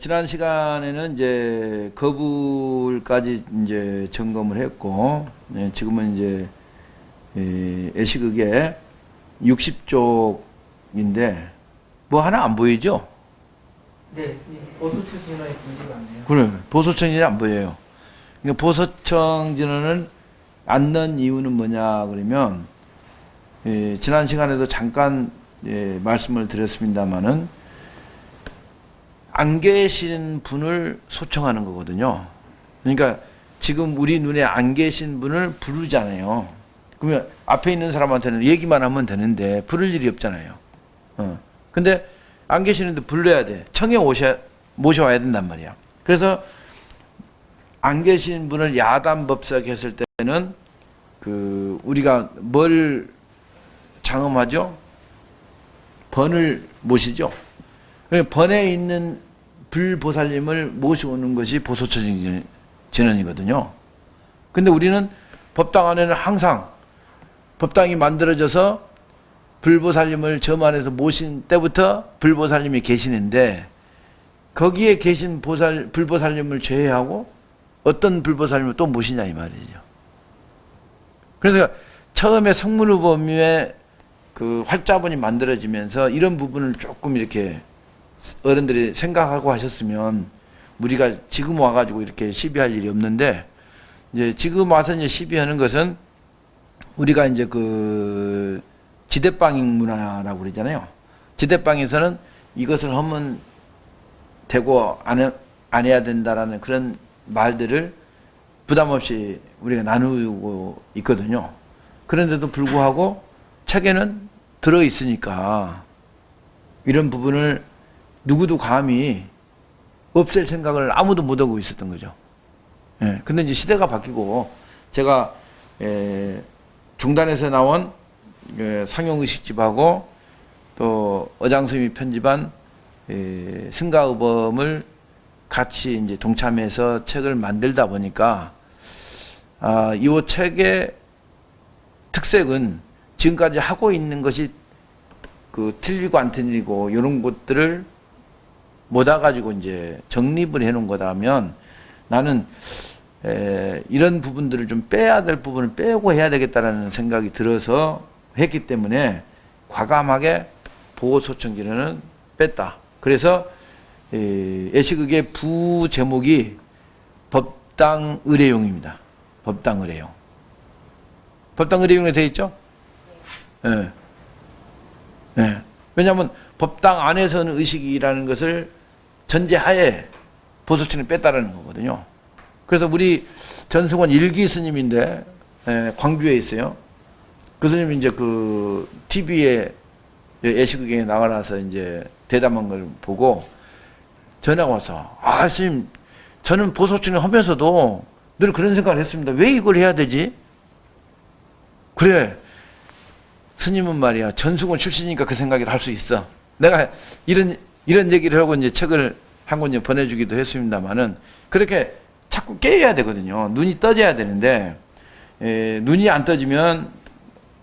지난 시간에는 이제 거불까지 이제 점검을 했고, 네, 지금은 이제 애시극의 60쪽인데 뭐 하나 안 보이죠? 네, 보소청 진원이 보이지가 않네요. 그래, 보소청 진원이 안 보여요. 그러니까 보소청 진원을 안 넣은 이유는 뭐냐 그러면 지난 시간에도 잠깐 말씀을 드렸습니다마는 안 계신 분을 소청하는 거거든요. 그러니까 지금 우리 눈에 안 계신 분을 부르잖아요. 그러면 앞에 있는 사람한테는 얘기만 하면 되는데 부를 일이 없잖아요. 근데 안 계시는데 불러야 돼. 청에 모셔와야 된단 말이야. 그래서 안 계신 분을 야단법석 했을 때는 우리가 뭘 장엄하죠? 번을 모시죠. 번에 있는 불보살님을 모셔오는 것이 보소청 진원이거든요. 근데 우리는 법당 안에는 항상 법당이 만들어져서 불보살님을 점 안에서 모신 때부터 불보살님이 계시는데 거기에 계신 불보살님을 제외하고 어떤 불보살님을 또 모시냐 이 말이죠. 그래서 처음에 성문의범위의 그 활자본이 만들어지면서 이런 부분을 조금 이렇게 어른들이 생각하고 하셨으면 우리가 지금 와가지고 이렇게 시비할 일이 없는데, 이제 지금 와서 이제 시비하는 것은 우리가 이제 그 지대방ing 문화라고 그러잖아요. 지대방에서는 이것을 하면 되고 안 해야 된다라는 그런 말들을 부담 없이 우리가 나누고 있거든요. 그런데도 불구하고 책에는 들어 있으니까 이런 부분을 누구도 감히 없앨 생각을 아무도 못하고 있었던 거죠. 예. 근데 이제 시대가 바뀌고 제가 종단에서 나온 상용의식집하고 또 어장스님이 편집한 승가의범을 같이 이제 동참해서 책을 만들다 보니까 이 책의 특색은 지금까지 하고 있는 것이 틀리고 안 틀리고 이런 것들을 모아가지고 이제 정립을 해놓은 거라면 나는 이런 부분들을 좀 빼야 될 부분을 빼고 해야 되겠다라는 생각이 들어서 했기 때문에 과감하게 보호소청진원은 뺐다. 그래서 애시극의 부제목이 법당의례용입니다. 법당의례용. 법당의례용에 되어 있죠? 예. 네. 왜냐하면 법당 안에서는 의식이라는 것을 전제하에 보소청을 뺐다라는 거거든요. 그래서 우리 전승원 일기 스님인데 광주에 있어요. 그 스님이 이제 그 TV에 애시극에 나가서 이제 대담한 걸 보고 전화가 와서 스님 저는 보소청을 하면서도 늘 그런 생각을 했습니다. 왜 이걸 해야 되지? 그래. 스님은 말이야 전승원 출신이니까 그 생각을 할 수 있어. 내가 이런 얘기를 하고 이제 책을 한 권 보내주기도 했습니다만은 그렇게 자꾸 깨야 되거든요. 눈이 떠져야 되는데 눈이 안 떠지면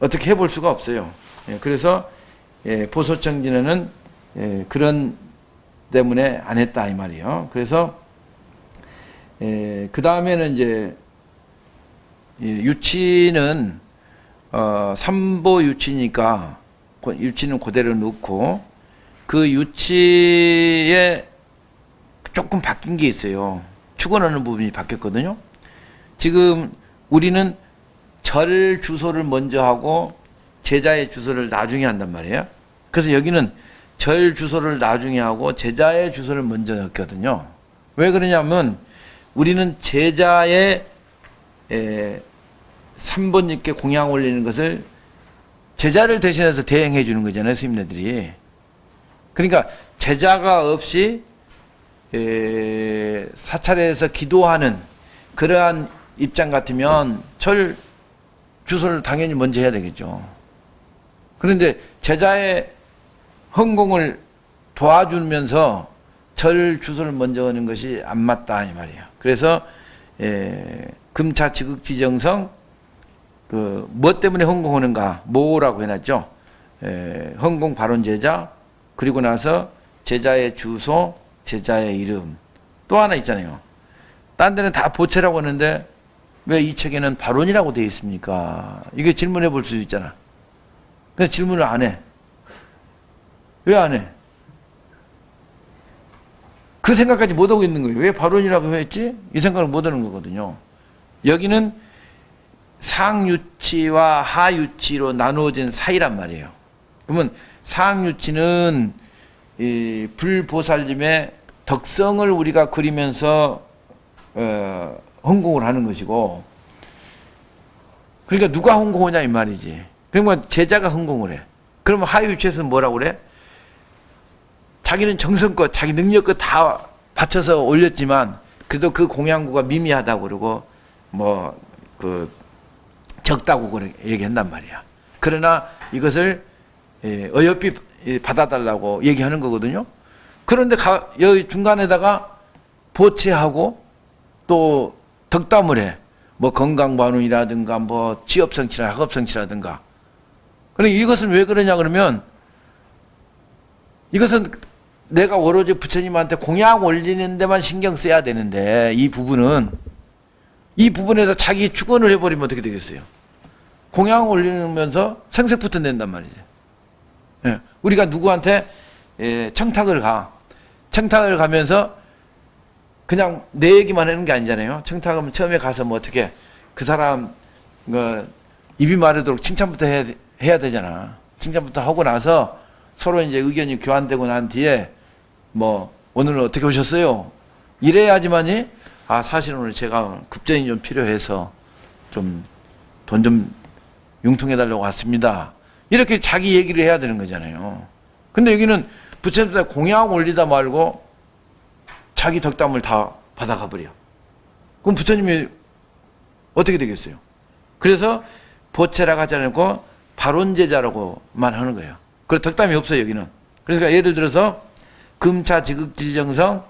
어떻게 해볼 수가 없어요. 그래서 보소청 진원은 그런 때문에 안 했다 이 말이에요. 그래서 그 다음에는 이제 유치는 삼보 유치니까 유치는 그대로 넣고 그 유치에 조금 바뀐 게 있어요. 축원하는 부분이 바뀌었거든요. 지금 우리는 절 주소를 먼저 하고 제자의 주소를 나중에 한단 말이에요. 그래서 여기는 절 주소를 나중에 하고 제자의 주소를 먼저 넣거든요. 왜 그러냐면 우리는 제자의 3번님께 공양 올리는 것을 제자를 대신해서 대행해 주는 거잖아요, 스님네들이. 그러니까 제자가 없이 사찰에서 기도하는 그러한 입장 같으면 절 주소를 당연히 먼저 해야 되겠죠. 그런데 제자의 헌공을 도와주면서 절 주소를 먼저 하는 것이 안 맞다 이 말이에요. 그래서 금차 지극지정성 뭐 때문에 헌공하는가 뭐라고 해놨죠. 헌공 발언 제자 그리고 나서 제자의 주소 제자의 이름. 또 하나 있잖아요. 딴 데는 다 보채라고 하는데 왜 이 책에는 발원이라고 되어 있습니까? 이게 질문해 볼 수 있잖아. 그래서 질문을 안 해. 왜 안 해? 그 생각까지 못 하고 있는 거예요. 왜 발원이라고 했지? 이 생각을 못 하는 거거든요. 여기는 상유치와 하유치로 나누어진 사이란 말이에요. 그러면 상유치는 이 불보살님의 덕성을 우리가 그리면서 헌공을 하는 것이고, 그러니까 누가 헌공하냐 이 말이지. 그러면 제자가 헌공을 해. 그러면 하유치에서는 뭐라고 그래? 자기는 정성껏 자기 능력껏 다 바쳐서 올렸지만 그래도 그 공양구가 미미하다고 그러고 뭐 그 적다고 그렇게 얘기한단 말이야. 그러나 이것을 어여삐 받아달라고 얘기하는 거거든요. 그런데 여기 중간에다가 보채하고 또 덕담을 해. 뭐 건강반응이라든가 뭐 취업성취나 학업성취라든가. 그러니까 이것은 왜 그러냐 그러면 이것은 내가 오로지 부처님한테 공약 올리는 데만 신경 써야 되는데 이 부분에서 자기 축원을 해버리면 어떻게 되겠어요? 공약 올리면서 생색부터 낸단 말이죠. 예. 우리가 누구한테 청탁을 가면서 그냥 내 얘기만 하는 게 아니잖아요. 청탁하면 처음에 가서 뭐 어떻게 그 사람 입이 마르도록 칭찬부터 해야 되잖아. 칭찬부터 하고 나서 서로 이제 의견이 교환되고 난 뒤에 뭐 오늘 어떻게 오셨어요? 이래야지만이 사실은 오늘 제가 급전이 좀 필요해서 좀 돈 좀 융통해 달라고 왔습니다. 이렇게 자기 얘기를 해야 되는 거잖아요. 근데 여기는 부처님한테 공약 올리다 말고 자기 덕담을 다 받아가 버려. 그럼 부처님이 어떻게 되겠어요? 그래서 보채라고 하지 않고 발원제자라고만 하는 거예요. 그 덕담이 없어요, 여기는. 그래서 예를 들어서 금차 지극질정성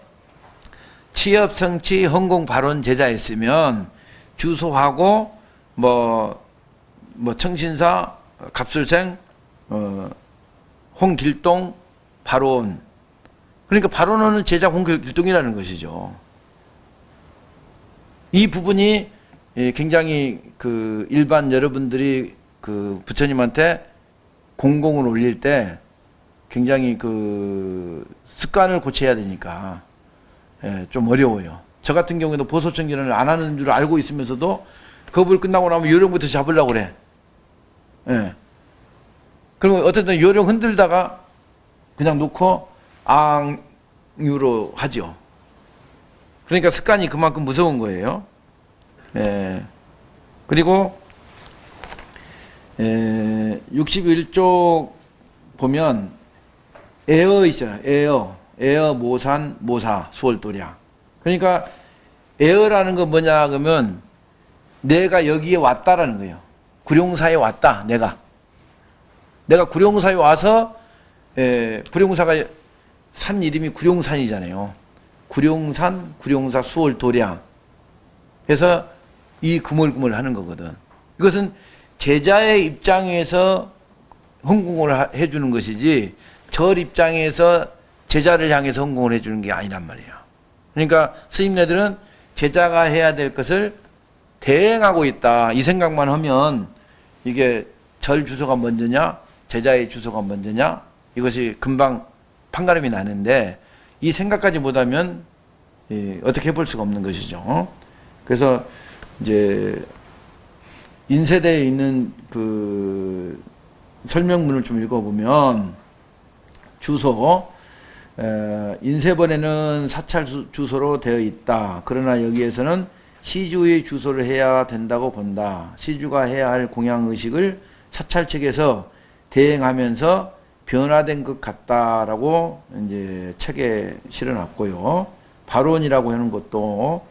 취업성취 헌공 발원 제자였으면 주소하고 뭐 청신사 갑술생 홍길동 발원. 그러니까 발원하는 제자 홍길동이라는 것이죠. 이 부분이 굉장히 그 일반 여러분들이 그 부처님한테 공공을 올릴 때 굉장히 그 습관을 고쳐야 되니까 좀 어려워요. 저 같은 경우에도 보소청결을 안 하는 줄 알고 있으면서도 겁을 끝나고 나면 요령부터 잡으려고 그래. 그리고 어쨌든 요령 흔들다가 그냥 놓고 앙유로 하죠. 그러니까 습관이 그만큼 무서운 거예요. 그리고 61쪽 보면 에어 있잖아요. 에어 모산 모사 수월도량. 그러니까 에어라는 건 뭐냐 그러면 내가 여기에 왔다라는 거예요. 구룡사에 왔다. 내가 구룡사에 와서 구룡사가 산 이름이 구룡산이잖아요. 구룡산, 구룡사 수월도량. 그래서 이 그물그물 하는 거거든. 이것은 제자의 입장에서 헌공을 해주는 것이지 절 입장에서 제자를 향해서 헌공을 해주는 게 아니란 말이에요. 그러니까 스님네들은 제자가 해야 될 것을 대행하고 있다. 이 생각만 하면 이게 절 주소가 먼저냐 제자의 주소가 먼저냐 이것이 금방 판가름이 나는데 이 생각까지 못하면 어떻게 해볼 수가 없는 것이죠. 그래서 이제 인쇄대에 있는 그 설명문을 좀 읽어보면 주소 인쇄본에는 사찰 주소로 되어 있다. 그러나 여기에서는 시주의 주소를 해야 된다고 본다. 시주가 해야 할 공양의식을 사찰 측에서 대행하면서 변화된 것 같다라고 이제 책에 실어놨고요. 발원이라고 하는 것도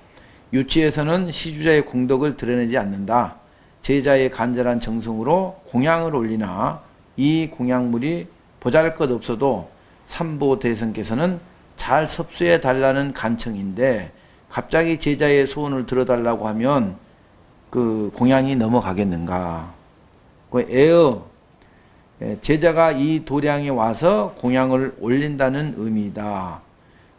유치에서는 시주자의 공덕을 드러내지 않는다. 제자의 간절한 정성으로 공양을 올리나 이 공양물이 보잘것없어도 삼보대성께서는 잘 섭수해 달라는 간청인데 갑자기 제자의 소원을 들어달라고 하면 그 공양이 넘어가겠는가. 제자가 이 도량에 와서 공양을 올린다는 의미다.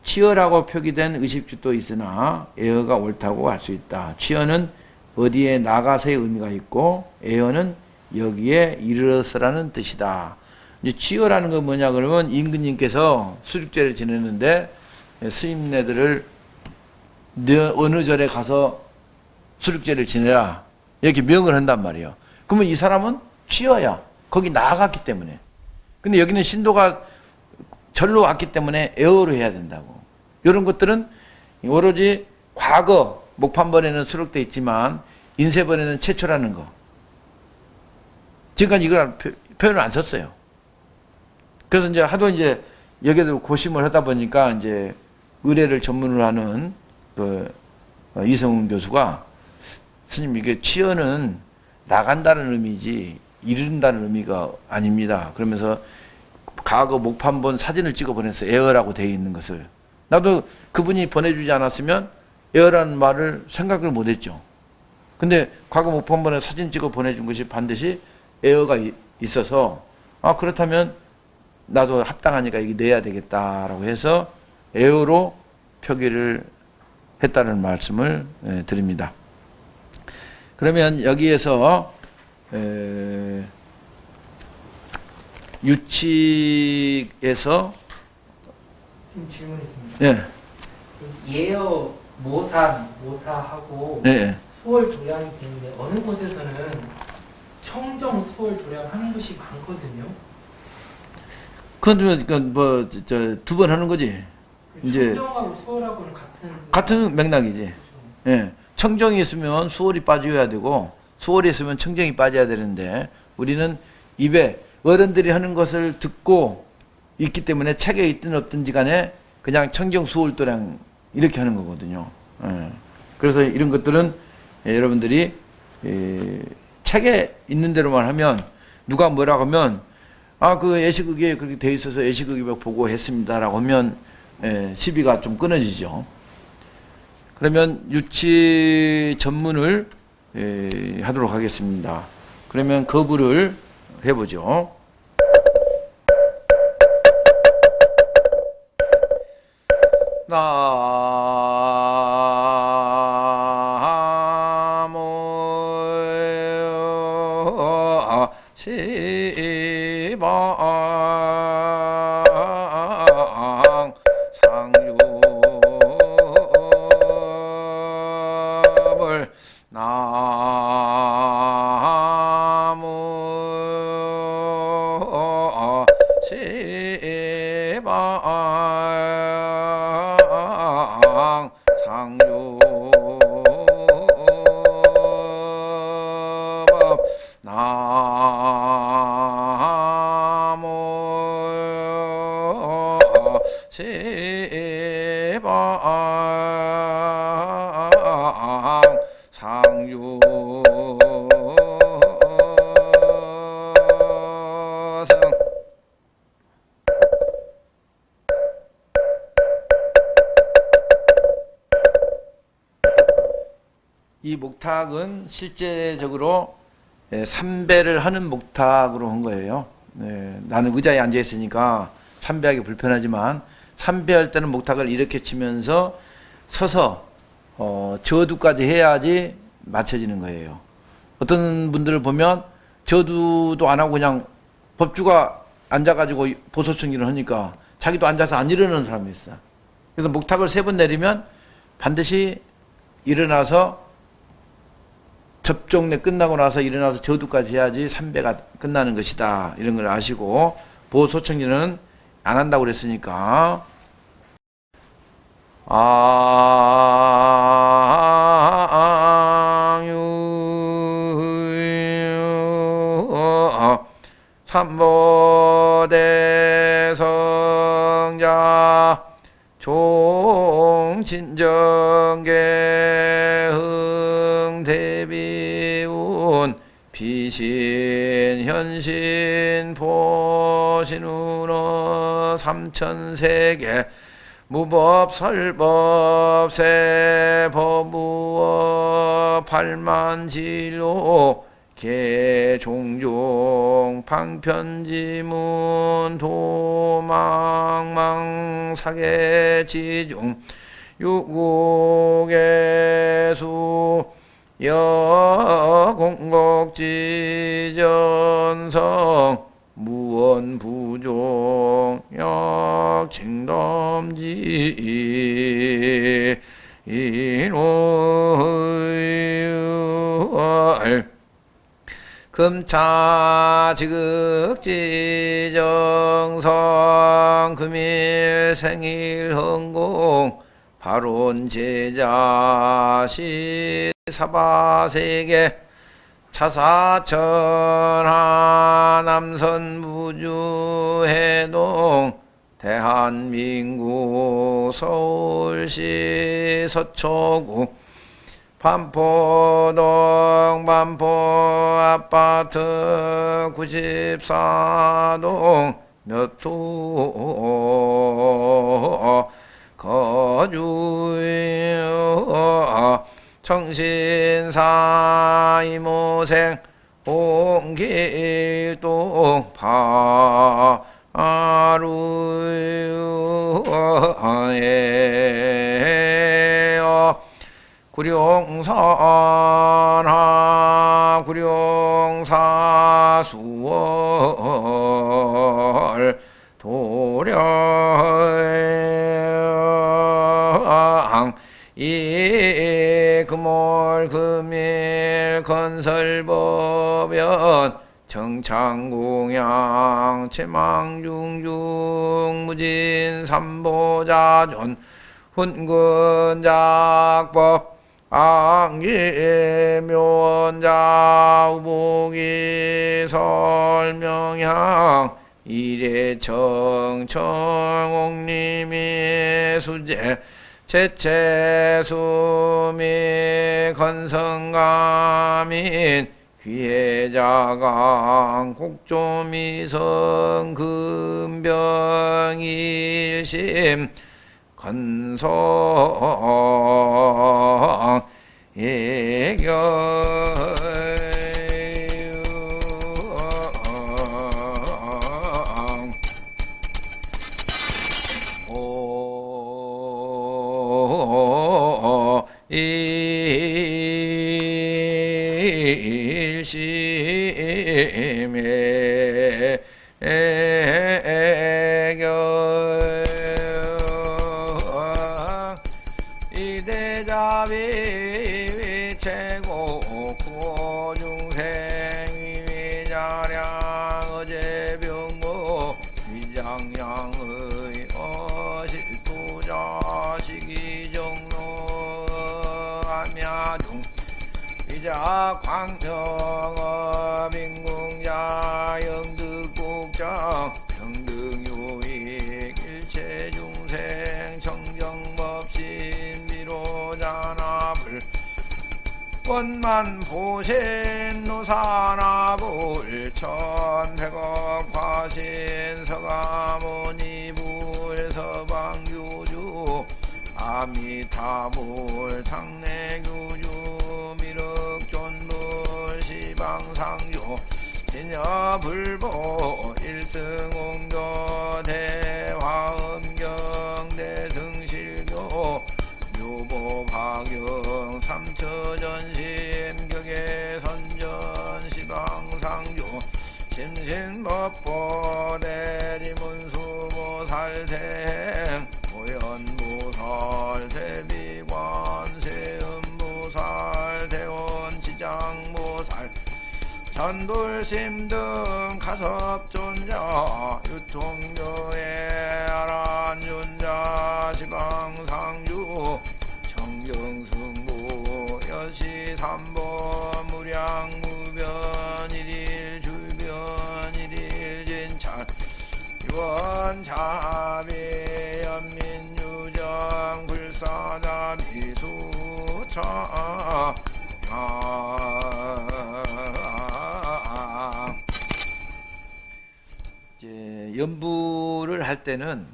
치어라고 표기된 의식주도 있으나 에어가 옳다고 할 수 있다. 치어는 어디에 나가서의 의미가 있고 에어는 여기에 이르러서라는 뜻이다. 이제 치어라는 건 뭐냐 그러면 임금님께서 수륙제를 지내는데 스님네들을 어느 절에 가서 수륙제를 지내라 이렇게 명을 한단 말이에요. 그러면 이 사람은 치어야. 거기 나아갔기 때문에. 근데 여기는 신도가 절로 왔기 때문에 에어로 해야 된다고. 이런 것들은 오로지 과거 목판번에는 수록되어 있지만 인쇄번에는 최초라는 거. 지금까지 이걸 표현을 안 썼어요. 그래서 이제 하도 이제 여기에도 고심을 하다 보니까 이제 의례를 전문으로 하는 그 이성훈 교수가 스님 이게 치어는 나간다는 의미지 이른다는 의미가 아닙니다. 그러면서 과거 목판본 사진을 찍어 보냈어요. 에어라고 되어 있는 것을. 나도 그분이 보내주지 않았으면 에어라는 말을 생각을 못했죠. 근데 과거 목판본에 사진 찍어 보내준 것이 반드시 에어가 있어서 아 그렇다면 나도 합당하니까 이게 내야 되겠다라고 해서 에어로 표기를 했다는 말씀을 드립니다. 그러면 여기에서 유칙에서 지금 질문 있습니다. 예. 예어 모사하고 예. 수월 도량이 되는데 어느 곳에서는 청정 수월 도량 하는 곳이 많거든요. 그건 두 번 하는 거지. 이제 청정하고 수월하고는 같은 맥락이지. 그렇죠. 예. 청정이 있으면 수월이 빠져야 되고 수월이 있으면 청정이 빠져야 되는데 우리는 입에 어른들이 하는 것을 듣고 있기 때문에 책에 있든 없든지 간에 그냥 청정 수월 도량 이렇게 하는 거거든요. 예. 그래서 이런 것들은 여러분들이 책에 있는 대로만 하면 누가 뭐라고 하면 아 그 예식의에 그렇게 돼 있어서 예식의에 보고 했습니다라고 하면 시비가 좀 끊어지죠. 그러면 유치 전문을 하도록 하겠습니다. 그러면 거부를 해보죠. 나모 시방 상유물 나무 시방 상유법 나무 시방 상유성 이 목탁은 실제적으로 3배를 하는 목탁으로 한 거예요. 나는 의자에 앉아 있으니까 3배하기 불편하지만 3배할 때는 목탁을 이렇게 치면서 서서 저두까지 해야지 맞춰지는 거예요. 어떤 분들을 보면 저두도 안 하고 그냥 법주가 앉아가지고 보소청기를 하니까 자기도 앉아서 안 일어나는 사람이 있어요. 그래서 목탁을 3번 내리면 반드시 일어나서 접종내 끝나고 나서 일어나서 저두까지 해야지 3배가 끝나는 것이다. 이런 걸 아시고 보소청기는 안 한다고 그랬으니까 삼보대성자 종친정계흥 대비운 비신 현신 보신운어 삼천세계 무법 설법 세법무어 팔만진로 개종종 방편지문 도망망 사계지중 유국예수 여공곡지전성 무원부종 역칭덤지 인월 금차지극지정성 금일생일흥공 발원제자시 사바세계 차사천하 남선부주해동 대한민국 서울시 서초구 반포동 반포아파트 94동 몇호 거주여 청신사 이모생 홍길동 바루에요 구룡산하 구룡사수월 도령 이금월 금일 건설법연 정창공양 채망중중 무진삼보자존 훈근작법 안기묘원자 우복이 설명향 이래청청옥림이 수제 채채수미 건성가민 귀해자강 곡조미성 금병일심 건성 예경 일심에 애경 이대자비 최고 고중생 위자량 어제병모 위장량의 어실투자 시기정로 암야중 위자 광명어 민궁자 영득국장 평등유익 일체중생 청정법신 미로자나불 원만보신 노사나불 천백억 화신 서가모니불 서방교주 아미타불 장례교주 미륵존불 시방상조 진여불보 일승옹교 대화음경 대승실교 묘보박영 삼처전심 격의선전 시방상조 심신법보 대지문수모살생 모연모살 세비관 세음모살 대원지장모살 전돌심 등 가섭존자 유통교회 아란존자 시방상주 청정승부 여시삼보 무량무변 일일 주변 일일 진찰 유원자비 연민유정 불사자비 수차 이제 연부를 할 때는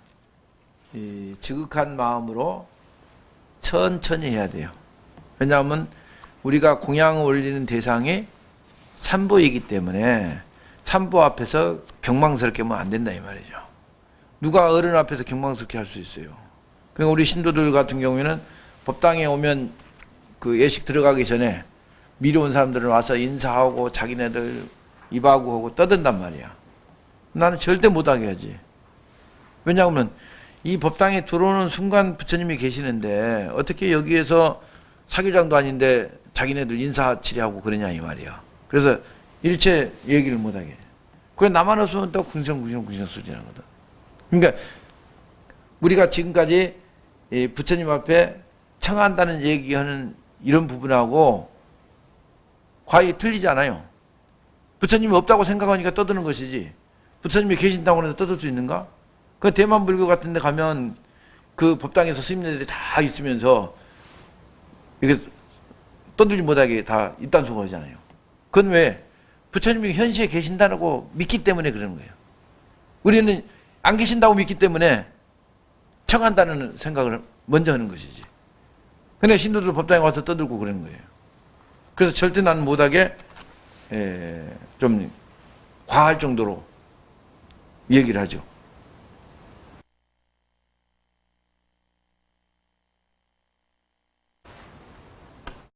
이 지극한 마음으로 천천히 해야 돼요. 왜냐하면 우리가 공양을 올리는 대상이 산보이기 때문에 산보 앞에서 경망스럽게 하면 안 된다 이 말이죠. 누가 어른 앞에서 경망스럽게 할 수 있어요. 그러니까 우리 신도들 같은 경우에는 법당에 오면 그 예식 들어가기 전에 미리 온 사람들은 와서 인사하고 자기네들 입하고 하고 떠든단 말이야. 나는 절대 못하게 하지. 왜냐하면 이 법당에 들어오는 순간 부처님이 계시는데 어떻게 여기에서 사교장도 아닌데 자기네들 인사치레하고 그러냐 이 말이야. 그래서 일체 얘기를 못하게 해. 그래 나만 없으면 또 궁성궁성 소리 나거든. 그러니까 우리가 지금까지 이 부처님 앞에 청한다는 얘기하는 이런 부분하고 과히 틀리지 않아요. 부처님이 없다고 생각하니까 떠드는 것이지 부처님이 계신다고 해서 떠들 수 있는가? 그 대만 불교 같은 데 가면 그 법당에서 스님들이 다 있으면서 이렇게 떠들지 못하게 다 입단속을 하잖아요. 그건 왜? 부처님이 현시에 계신다고 믿기 때문에 그러는 거예요. 우리는 안 계신다고 믿기 때문에 청한다는 생각을 먼저 하는 것이지. 근데 신도들 법당에 와서 떠들고 그러는 거예요. 그래서 절대 나는 못하게 좀 과할 정도로 얘기를 하죠.